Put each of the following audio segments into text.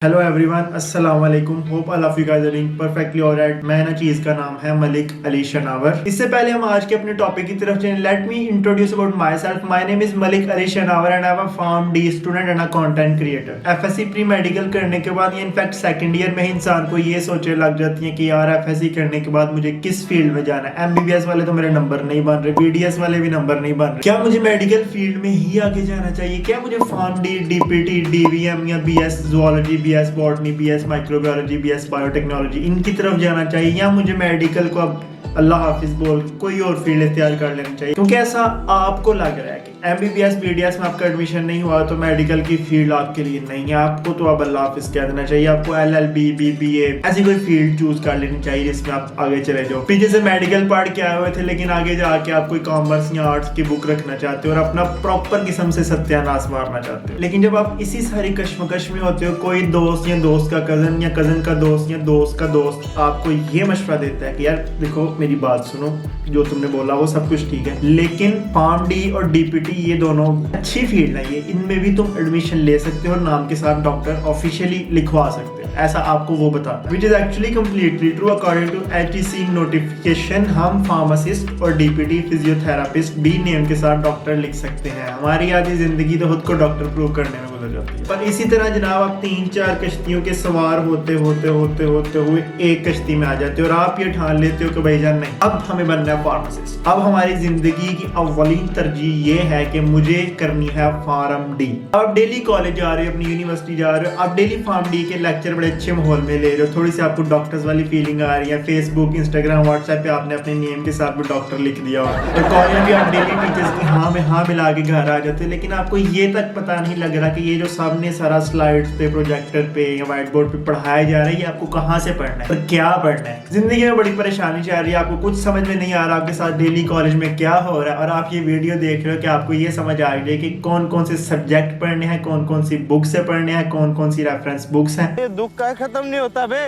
Hello everyone, अस्सलाम वालेकुम। Hope all of you guys are doing perfectly alright. मैं ना चीज का नाम है मलिक अली शनावर। इससे पहले हम आज के अपने टॉपिक की तरफ चलें, let me introduce about myself. My name is Malik Ali Shanawar and I am a pharm D student and a content creator. FSc pre medical करने के बाद, ये इनफैक्ट सेकंड ईयर में ही इंसान को ये सोचने लग जाती है कि यार एफएससी करने के बाद मुझे किस फील्ड में जाना है। एमबीबीएस वाले तो मेरे नंबर नहीं बन रहे, बीडीएस वाले भी नंबर नहीं बन रहे। क्या मुझे मेडिकल फील्ड में ही आगे जाना चाहिए? क्या मुझे फार्म डी, डीपीटी, डीवीएम या BS zoology, BS botany, BS microbiology, BS biotechnology इनकी तरफ जाना चाहिए, या मुझे मेडिकल को अब अल्लाह हाफिज बोल कोई और फील्ड इख्तियार कर लेनी चाहिए? क्योंकि ऐसा आपको लग रहा है कि एमबीबीएस बीडीएस में आपका एडमिशन नहीं हुआ तो मेडिकल की फील्ड आपके लिए नहीं है, आपको तो अब अल्लाह हाफिज कह देना चाहिए। आपको एलएलबी, बीबीए ऐसी कोई फील्ड चूज कर लेनी चाहिए जिसमें आप आगे चले जाओ। पीछे से मेडिकल पढ़ के आए हुए थे लेकिन आगे जाके आप कोई कॉमर्स या आर्ट्स की बुक रखना चाहते हो और अपना प्रॉपर किस्म से सत्यानाश मारना चाहते हो। लेकिन जब आप इसी सारी कश्मकश में होते हो, कोई दोस्त या दोस्त का कजन या कजन का दोस्त या दोस्त का दोस्त आपको ये मशवरा देता है कि यार देखो मेरी बात सुनो, जो तुमने बोला वो सब कुछ ठीक है, लेकिन फार्म डी और डीपीटी ये दोनों अच्छी फील्ड है, ये इनमें भी तुम एडमिशन ले सकते हो और नाम के साथ डॉक्टर ऑफिशियली लिखवा सकते हो, ऐसा आपको वो बताता है। Which is actually completely true. According to HEC notification हम फार्मासिस्ट और डीपीटी फिजियोथेरापिस्ट बी नेम के साथ डॉक्टर लिख सकते हैं। हमारी आधी जिंदगी तो खुद को डॉक्टर प्रूव करने में गुजर जाती है। पर इसी तरह जनाब आप 3-4 कश्तियों के सवार होते हुए एक कश्ती में आ जाते हो और आप ये ठान लेते हो कि भाईजान नहीं, अब हमें बनना है फार्मासिस्ट। अब हमारी जिंदगी की अव्वलीन तरजीह ये है कि मुझे करनी है फार्म डी। आप डेली कॉलेज जा रहे हो, अपनी यूनिवर्सिटी जा रहे हो, आप डेली फार्म डी के लेक्चर बड़े अच्छे माहौल में ले रहे हो, थोड़ी सी आपको डॉक्टर्स वाली फीलिंग आ रही है, फेसबुक, इंस्टाग्राम, व्हाट्सएप पे आपने अपने नेम के साथ भी डॉक्टर लिख दिया हो, और कॉलेज भी आप डेली टीचर्स की हाँ में हाँ मिला के घर आ जाते हो। लेकिन आपको ये तक पता नहीं लग रहा कि ये जो सामने सारा स्लाइड्स पे, प्रोजेक्टर पे या व्हाइट बोर्ड पे पढ़ाया जा रहा है, ये आपको कहाँ से पढ़ना है और क्या पढ़ना है। जिंदगी में बड़ी परेशानी चल रही है, आपको कुछ समझ में नहीं आ रहा आपके साथ डेली कॉलेज में क्या हो रहा है, और आप ये वीडियो देख रहे हो कि आपको ये समझ आ रही है कि कौन कौन से सब्जेक्ट पढ़ने हैं, कौन कौन सी बुक से पढ़ने हैं, कौन कौन सी रेफरेंस बुक्स हैं। दुख का खत्म नहीं होता बे।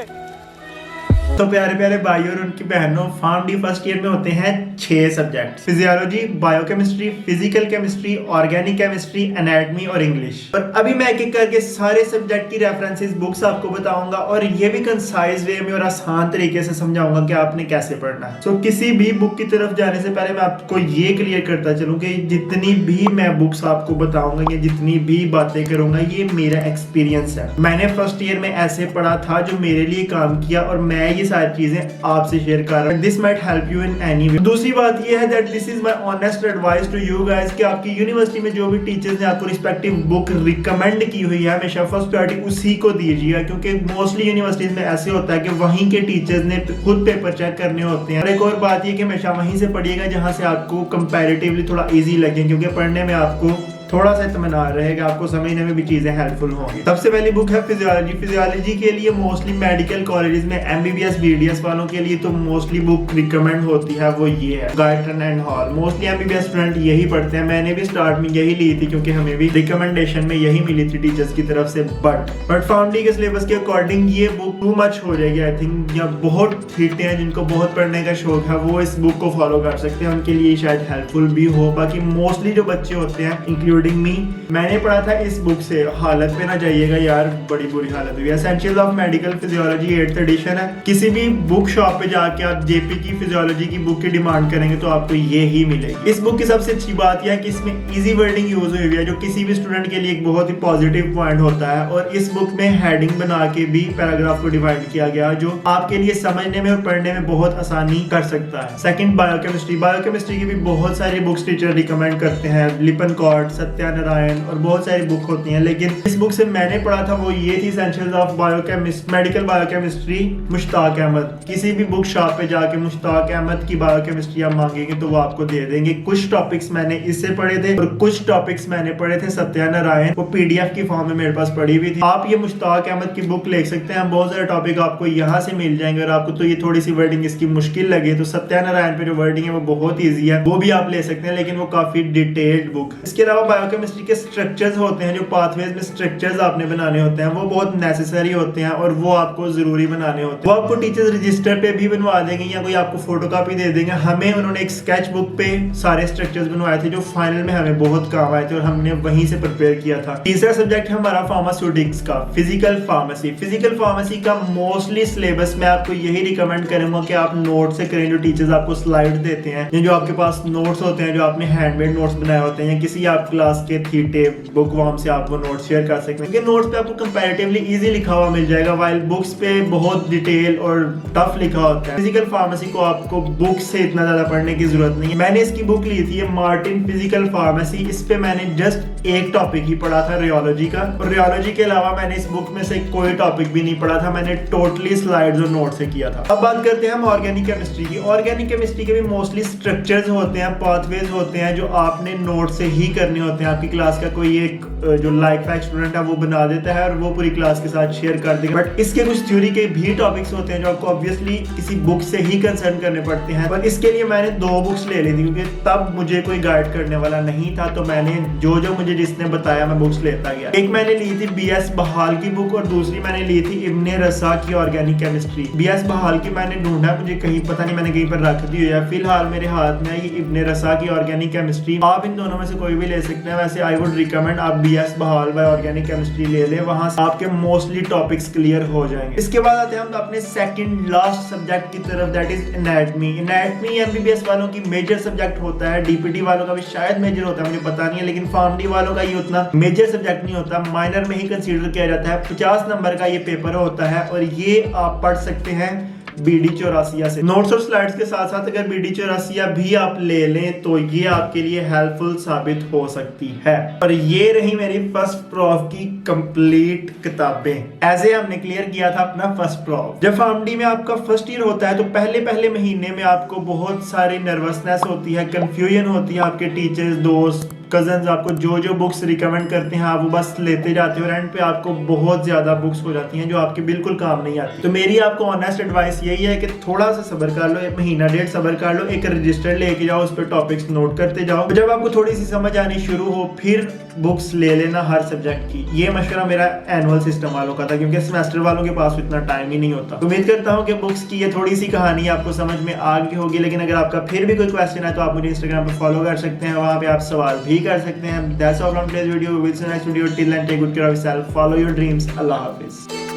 तो प्यारे प्यारे भाइयों और उनकी बहनों, फार्म डी फर्स्ट ईयर में होते हैं 6 subject: physiology, biochemistry, physical chemistry, organic chemistry, anatomy और इंग्लिश। और अभी मैं एक एक करके सारे सब्जेक्ट की रेफरेंसेस बुक्स आपको बताऊंगा और ये भी कंसाइज वे में और आसान तरीके से समझाऊंगा कि आपने कैसे पढ़ना है। तो किसी भी बुक की तरफ जाने से पहले मैं आपको ये क्लियर करता चलूं कि जितनी भी मैं बुक्स आपको बताऊंगा या जितनी भी बातें करूंगा, ये मेरा एक्सपीरियंस है। मैंने फर्स्ट ईयर में ऐसे पढ़ा था जो मेरे लिए काम किया और मैं ये सारी चीजें आपसे शेयर कर रहा हूं। This might help you in any way. दूसरी बात ये है that this is my honest advice to you guys कि आपकी यूनिवर्सिटी में जो भी टीचर्स ने आपको रिस्पेक्टिव बुक रिकमेंड की हुई है, हमेशा फर्स्ट प्रायोरिटी उसी को दीजिएगा, क्योंकि मोस्टली यूनिवर्सिटीज में ऐसे होता है कि वहीं के टीचर्स ने खुद पेपर चेक करने होते हैं। और एक और बात ये कि हमेशा वहीं से पढ़िएगा जहां से आपको कंपैरेटिवली थोड़ा इजी लगे, क्योंकि पढ़ने में आपको थोड़ा सा इत्मीनान रहेगा, आपको समझने में भी चीजें हेल्पफुल होंगी। सबसे पहली बुक है फिजियोलॉजी। फिजियोलॉजी के लिए मोस्टली मेडिकल कॉलेजेस में एमबीबीएस बीडीएस वालों के लिए तो मोस्टली बुक रिकमेंड होती है, वो ये है Guyton and Hall. Mostly MBBS student यही पढ़ते हैं, मैंने भी स्टार्ट में यही ली थी क्योंकि हमें भी रिकमेंडेशन में यही मिली थी टीचर्स की तरफ से। बट फार्म डी के सिलेबस के अकॉर्डिंग ये बुक टू मच हो जाएगी आई थिंक, या बहुत फिट हैं जिनको बहुत पढ़ने का शौक है वो इस बुक को फॉलो कर सकते हैं, उनके लिए शायद हेल्पफुल भी हो। बाकी मोस्टली जो बच्चे होते हैं इंक्लूडिंग मी, मैंने पढ़ा था इस बुक से। हालत पे ना जाइएगा यार, बड़ी बुरी हालत हुई है। Essentials of medical physiology 8th edition है। किसी भी बुक शॉप पे जाके आप जेपी की फिजियोलॉजी की बुक की डिमांड करेंगे तो आपको ये ही मिलेगी। इस बुक की सबसे अच्छी बात यह है कि इसमें इजी वर्डिंग यूज हुई है, जो किसी भी स्टूडेंट के लिए एक बहुत ही पॉजिटिव पॉइंट होता है। और इस बुक में हेडिंग बना के भी पैराग्राफ को डिवाइड किया गया, जो आपके लिए समझने में और पढ़ने में बहुत आसानी कर सकता है। Second, biochemistry. बायोकेमिस्ट्री की भी बहुत सारी बुक्स टीचर रिकमेंड करते हैं, लिपनकॉर्ट, सत्यानारायण और बहुत सारी बुक होती हैं। लेकिन इस बुक से मैंने पढ़ा था वो ये थी essentials of biochemistry, medical biochemistry, Mushtaq Ahmad. किसी भी बुक शॉप पे जाके मुश्ताक अहमद की बायोकेमिस्ट्री आप मांगेंगे तो वो आपको दे देंगे। कुछ टॉपिक्स मैंने इससे पढ़े थे और कुछ टॉपिक्स मैंने पढ़े थे सत्यानारायण, वो पीडीएफ की फॉर्म में मेरे पास पढ़ी हुई थी। आप ये मुश्ताक अहमद की बुक ले सकते हैं, बहुत सारे टॉपिक आपको यहाँ से मिल जाएंगे। और आपको तो ये थोड़ी सी वर्डिंग इसकी मुश्किल लगे तो सत्यानारायण पे जो वर्डिंग है वो बहुत ईजी है, वो भी आप ले सकते हैं, लेकिन वो काफी डिटेल्ड बुक है। इसके अलावा बायोकेमिस्ट्री के स्ट्रक्चर्स होते हैं, जो पाथवेज में स्ट्रक्चर्स आपने बनाने होते हैं, वो बहुत नेसेसरी होते हैं और वो आपको जरूरी बनाने होते हैं। वो आपको टीचर्स रजिस्टर पे भी बनवा देंगे या कोई आपको फोटोकॉपी दे देंगे। हमें उन्होंने एक स्केच बुक पे सारे स्ट्रक्चर्स बनवाए थे जो फाइनल में हमें बहुत काम आए थे और हमने वहीं से प्रिपेयर किया था। तीसरा सब्जेक्ट है हमारा फार्मास्यूटिक्स का, फिजिकल फार्मेसी। फिजिकल फार्मेसी का मोस्टली सिलेबस मैं आपको यही रिकमेंड करूंगा कि आप नोट से करें, जो टीचर्स आपको स्लाइड देते हैं या जो आपके पास नोट्स होते हैं, जो आपने हैंडमेड नोट्स बनाए होते हैं, या किसी आप क्लास के थीटे बुक वॉर्म से आप वो नोट्स शेयर कर सकते हैं। नोट्स पे आपको कंपैरेटिवली इजी लिखा हुआ मिल जाएगा, वाइल बुक्स पे बहुत डिटेल और टफ लिखा होता है। फिजिकल फार्मेसी को आपको बुक से इतना ज्यादा पढ़ने की जरूरत नहीं है। मैंने इसकी बुक ली थी, मार्टिन फिजिकल फार्मेसी। इस पे मैंने जस्ट एक टॉपिक ही पढ़ा था, रियोलॉजी का, और रियोलॉजी के अलावा मैंने इस बुक में से कोई टॉपिक भी नहीं पढ़ा था। मैंने टोटली स्लाइड्स और नोट से किया था। अब बात करते हैं हम ऑर्गेनिक केमिस्ट्री की। ऑर्गेनिक केमिस्ट्री के भी मोस्टली स्ट्रक्चर्स होते हैं, पाथवेज होते हैं, जो आपने नोट से ही करने होते हैं। आपकी क्लास का कोई एक जो लाइक फैक्ट स्टूडेंट है वो बना देता है और वो पूरी क्लास के साथ शेयर कर देगा। बट इसके कुछ थ्योरी के भी टॉपिक्स होते हैं जो आपको ऑब्वियसली किसी बुक से ही कंसर्न करने पड़ते हैं। पर इसके लिए मैंने 2 बुक्स ले ली थी क्योंकि तब मुझे कोई गाइड करने वाला नहीं था, तो मैंने जो मुझे जिसने बताया मैं बुक्स लेता गया। एक मैंने ली थी BS बहाल की बुक और दूसरी मैंने ली थी इब्ने रसा की ऑर्गेनिक केमिस्ट्री। BS बहाल की मैंने ढूंढा, मुझे कहीं पता नहीं, मैंने कहीं पर रख दी है। फिलहाल मेरे हाथ में ये इब्ने रसा की ऑर्गेनिक केमिस्ट्री। आप इन दोनों में से कोई भी ले सकते हैं। वैसे आई वुड रिकमेंड आप BS बहाल बाय ऑर्गेनिक केमिस्ट्री ले ले, वहां से आपके मोस्टली टॉपिक्स क्लियर हो जाएंगे। इसके बाद आते हैं हम अपने सेकंड लास्ट सब्जेक्ट की तरफ, that is anatomy. Anatomy MBBS वालों की मेजर सब्जेक्ट होता है, DPT वालों का भी शायद मेजर होता है, मुझे पता नहीं है, लेकिन फार्मडी वालों का ये उतना मेजर सब्जेक्ट नहीं होता, माइनर में ही कंसीडर किया जाता है। 50 नंबर का ये पेपर होता है और ये आप पढ़ सकते हैं BD 84 से। नोट्स और स्लाइड्स के साथ साथ अगर BD 84 भी आप ले लें तो ये आपके लिए हेल्पफुल साबित हो सकती है। और ये रही मेरी फर्स्ट प्रॉफ की कंप्लीट किताबें। ऐसे हमने क्लियर किया था अपना फर्स्ट प्रॉफ। जब फार्मडी में आपका फर्स्ट ईयर होता है तो पहले महीने में आपको बहुत सारी नर्वसनेस होती है, कंफ्यूजन होती है। आपके टीचर्स, दोस्त, कजन्स आपको जो बुक्स रिकमेंड करते हैं आप वो बस लेते जाते हो और एंड पे आपको बहुत ज्यादा बुक्स हो जाती हैं जो आपके बिल्कुल काम नहीं आती। तो मेरी आपको ऑनेस्ट एडवाइस यही है कि थोड़ा सा सब्र कर लो, 1 महीना 1.5 सब्र कर लो, एक रजिस्टर लेके जाओ, उस पर टॉपिक्स नोट करते जाओ। जब आपको थोड़ी सी समझ आनी शुरू हो फिर बुक्स ले लेना हर सब्जेक्ट की। ये मशवरा मेरा एनुअल सिस्टम वालों का था क्योंकि सेमेस्टर वालों के पास इतना टाइम ही नहीं होता। उम्मीद करता हूँ कि बुक्स की ये थोड़ी सी कहानी आपको समझ में आ गई होगी। लेकिन अगर आपका फिर भी कोई क्वेश्चन है तो आप मुझे इंस्टाग्राम पे फॉलो कर सकते हैं, वहां पे आप सवाल भी कर सकते हैं। That's all from today's video. We will see you next video. Till then, take good care of yourself. Follow your dreams. Allah Hafiz.